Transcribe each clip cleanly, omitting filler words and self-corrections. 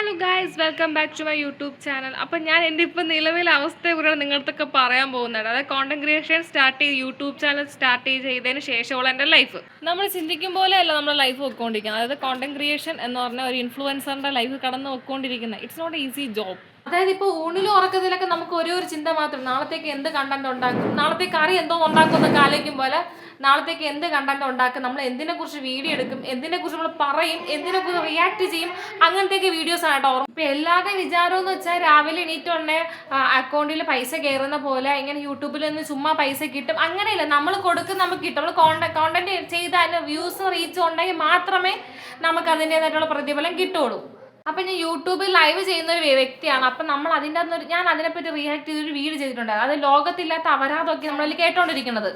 Hello guys, welcome back to my YouTube channel. അപ്പം ഞാൻ എൻ്റെ ഇപ്പോൾ നിലവിലെ അവസ്ഥയെക്കുറിച്ചാണ് നിങ്ങൾക്കൊക്കെ പറയാൻ പോകുന്നത്. അതായത് കോണ്ടന്റ് ക്രിയേഷൻ സ്റ്റാർട്ട് ചെയ്ത് യൂട്യൂബ് ചാനൽ സ്റ്റാർട്ട് ചെയ്തതിന് ശേഷമുള്ള എൻ്റെ ലൈഫ്. നമ്മൾ ചിന്തിക്കും പോലെയല്ല നമ്മുടെ ലൈഫ് പോയിക്കൊണ്ടിരിക്കുന്നത്. അതായത് കോണ്ടന്റ് ക്രിയേഷൻ എന്ന് പറഞ്ഞ ഒരു ഇൻഫ്ലുവൻസറിൻ്റെ ലൈഫ് കടന്നു പോയിക്കൊണ്ടിരിക്കുന്നത്. It's not easy job. അതായത് ഇപ്പോൾ ഊണിലും ഉറക്കത്തിലൊക്കെ നമുക്ക് ഒരു ചിന്ത മാത്രം, നാളത്തേക്ക് എന്ത് കണ്ടന്റ് ഉണ്ടാക്കും, നാളത്തേക്ക് കറി എന്തോ ഉണ്ടാക്കും എന്നൊക്കെ ആലോചിക്കും പോലെ നാളത്തേക്ക് എന്ത് കണ്ടന്റ് ഉണ്ടാക്കും, നമ്മൾ എന്തിനെക്കുറിച്ച് വീഡിയോ എടുക്കും, എന്തിനെക്കുറിച്ച് നമ്മൾ പറയും, എന്തിനെക്കുറിച്ച് റിയാക്ട് ചെയ്യും, അങ്ങനത്തെയൊക്കെ വീഡിയോസ് ആണ് കേട്ടോ. ഇപ്പം എല്ലാവരുടെയും വിചാരം എന്ന് വെച്ചാൽ രാവിലെ എണീറ്റുണ്ടെ അക്കൗണ്ടിൽ പൈസ കയറുന്ന പോലെ ഇങ്ങനെ യൂട്യൂബിൽ നിന്ന് ചുമ്മാ പൈസ കിട്ടും. അങ്ങനെയില്ല, നമ്മൾ കൊടുക്കും, നമുക്ക് കിട്ടും. നമ്മൾ കോണ്ടന്റ് ചെയ്താൽ വ്യൂസ് റീച്ച് ഉണ്ടെങ്കിൽ മാത്രമേ നമുക്ക് അതിൻ്റെതായിട്ടുള്ള പ്രതിഫലം കിട്ടുള്ളൂ. അപ്പം ഞാൻ യൂട്യൂബിൽ ലൈവ് ചെയ്യുന്ന ഒരു വ്യക്തിയാണ്. അപ്പം നമ്മൾ അതിൻ്റെ അകത്ത് ഞാൻ അതിനെപ്പറ്റി റിയാക്ട് ചെയ്തൊരു വീഡിയോ ചെയ്തിട്ടുണ്ടായിരുന്നു. അത് ലോകത്തില്ലാത്ത അപരാധമൊക്കെ നമ്മളതിൽ കേട്ടോണ്ടിരിക്കുന്നത്.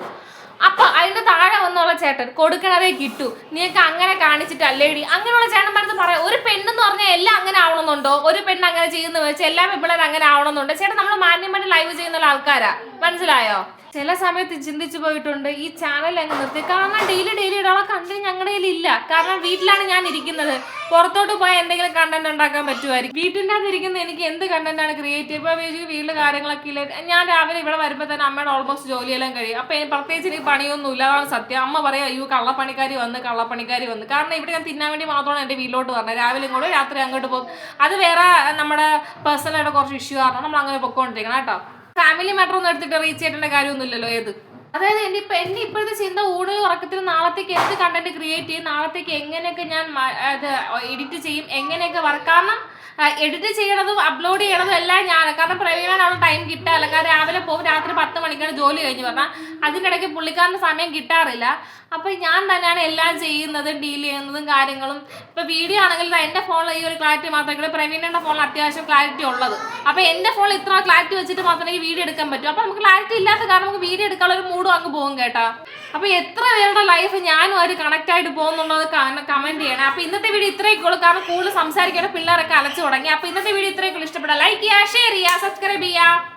അപ്പം അതിൻ്റെ താഴെ വന്നുള്ള ചേട്ടൻ കൊടുക്കണതേ കിട്ടൂ, നീക്ക് അങ്ങനെ കാണിച്ചിട്ടല്ലേടി, അങ്ങനെയുള്ള ചേട്ടന്മാരത്ത് പറയാം. ഒരു പെണ്ണെന്ന് പറഞ്ഞാൽ എല്ലാം അങ്ങനെ ആവണമെന്നുണ്ടോ? ഒരു പെണ്ണ് അങ്ങനെ ചെയ്യുന്ന വെച്ചാൽ എല്ലാ പെൺപിള്ളേരും അങ്ങനെ ആവണമെന്നുണ്ടോ? ചേട്ടൻ നമ്മൾ മാന്യമായിട്ട് ലൈവ് ചെയ്യുന്ന ആൾക്കാരാ, മനസ്സിലായോ? ചില സമയത്ത് ചിന്തിച്ചു പോയിട്ടുണ്ട് ഈ ചാനൽ അങ്ങ് നിർത്തി. കാരണം ഡെയിലി ഒരാളെ കണ്ടന്റ് ഞങ്ങളുടെ കയ്യിലില്ല. കാരണം വീട്ടിലാണ് ഞാൻ ഇരിക്കുന്നത്. പുറത്തോട്ട് പോയാൽ എന്തെങ്കിലും കണ്ടന്റ് ഉണ്ടാക്കാൻ പറ്റുമായിരിക്കും. വീട്ടിൻ്റെ അകത്ത് ഇരിക്കുന്ന എനിക്ക് എന്ത് കണ്ടന്റാണ് ക്രിയേറ്റ് ചെയ്യുക? ഇപ്പോൾ വീട്ടിലെ കാര്യങ്ങളൊക്കെ ഇല്ല. ഞാൻ രാവിലെ ഇവിടെ വരുമ്പോൾ തന്നെ അമ്മയുടെ ഓൾമോസ്റ്റ് ജോലിയെല്ലാം കഴിയും. അപ്പം പ്രത്യേകിച്ച് എനിക്ക് പണിയൊന്നുമില്ല, അതാണ് സത്യം. അമ്മ പറയും അയ്യോ കള്ളപ്പണിക്കാരി വന്ന്. കാരണം ഇവിടെ ഞാൻ തിന്നാൻ വേണ്ടി മാത്രമാണ് എൻ്റെ വീട്ടിലോട്ട് പറഞ്ഞത്. രാവിലെ ഇങ്ങോട്ട് രാത്രി അങ്ങോട്ട് പോകും. അത് വേറെ നമ്മുടെ പേഴ്സണലായിട്ട് കുറച്ച് ഇഷ്യൂ കാരണം നമ്മൾ അങ്ങനെ പൊക്കോണ്ടിരിക്കണം കേട്ടോ. ഫാമിലി മാറ്റർ ഒന്നും എടുത്തിട്ട് റീച്ച് ചെയ്യേണ്ട കാര്യമൊന്നുമില്ലല്ലോ. അതായത് എന്നെ ഇപ്പോഴത്തെ ചിന്ത ഊണിൽ ഉറക്കത്തിൽ നാളത്തേക്ക് എന്ത് കണ്ടന്റ് ക്രിയേറ്റ് ചെയ്യും, നാളത്തേക്ക് എങ്ങനെയൊക്കെ ഞാൻ അത് എഡിറ്റ് ചെയ്യും, എങ്ങനെയൊക്കെ കാരണം എഡിറ്റ് ചെയ്യണതും അപ്ലോഡ് ചെയ്യണതും എല്ലാം ഞാൻ. കാരണം പ്രവീണാണ് അവിടെ ടൈം കിട്ടാറില്ല. കാരണം രാവിലെ പോകും, രാത്രി 10 മണിക്കാണ് ജോലി കഴിഞ്ഞ് പറഞ്ഞാൽ അതിനിടയ്ക്ക് പുള്ളിക്കാരൻ്റെ സമയം കിട്ടാറില്ല. അപ്പോൾ ഞാൻ തന്നെയാണ് എല്ലാം ചെയ്യുന്നതും ഡീൽ ചെയ്യുന്നതും കാര്യങ്ങളും. ഇപ്പോൾ വീഡിയോ ആണെങ്കിൽ എൻ്റെ ഫോണിൽ ഈ ഒരു ക്ലാരിറ്റി മാത്രമേ, പ്രവീണയുടെ ഫോണിൽ അത്യാവശ്യം ക്ലാരിറ്റി ഉള്ളത്. അപ്പോൾ എൻ്റെ ഫോണിൽ ഇത്ര ക്ലാരിറ്റി വെച്ചിട്ട് മാത്രമേ ഈ വീഡിയോ എടുക്കാൻ പറ്റൂ. അപ്പോൾ നമുക്ക് ക്ലാരിറ്റി ഇല്ലാത്ത കാരണം നമുക്ക് വീഡിയോ എടുക്കാനുള്ള ഒരു മൂഡും അങ്ങ് പോകും കേട്ടോ. അപ്പോൾ എത്ര പേരുടെ ലൈഫ് ഞാനും ഒരു കണക്ട് ആയിട്ട് പോകുന്നുള്ളത് കമൻറ്റ് ചെയ്യണം. അപ്പോൾ ഇന്നത്തെ വീഡിയോ ഇത്രയൊക്കെ ഉള്ളൂ. കാരണം കൂടുതൽ സംസാരിക്കേണ്ട പിള്ളേരൊക്കെ അലച്ചു തുടങ്ങി. അപ്പോൾ ഇന്നത്തെ വീഡിയോ ഇത്രയൊക്കെ ഇഷ്ടപ്പെടാം. ലൈക്ക് ചെയ്യുക, ഷെയർ ചെയ്യുക, സബ്സ്ക്രൈബ് ചെയ്യുക.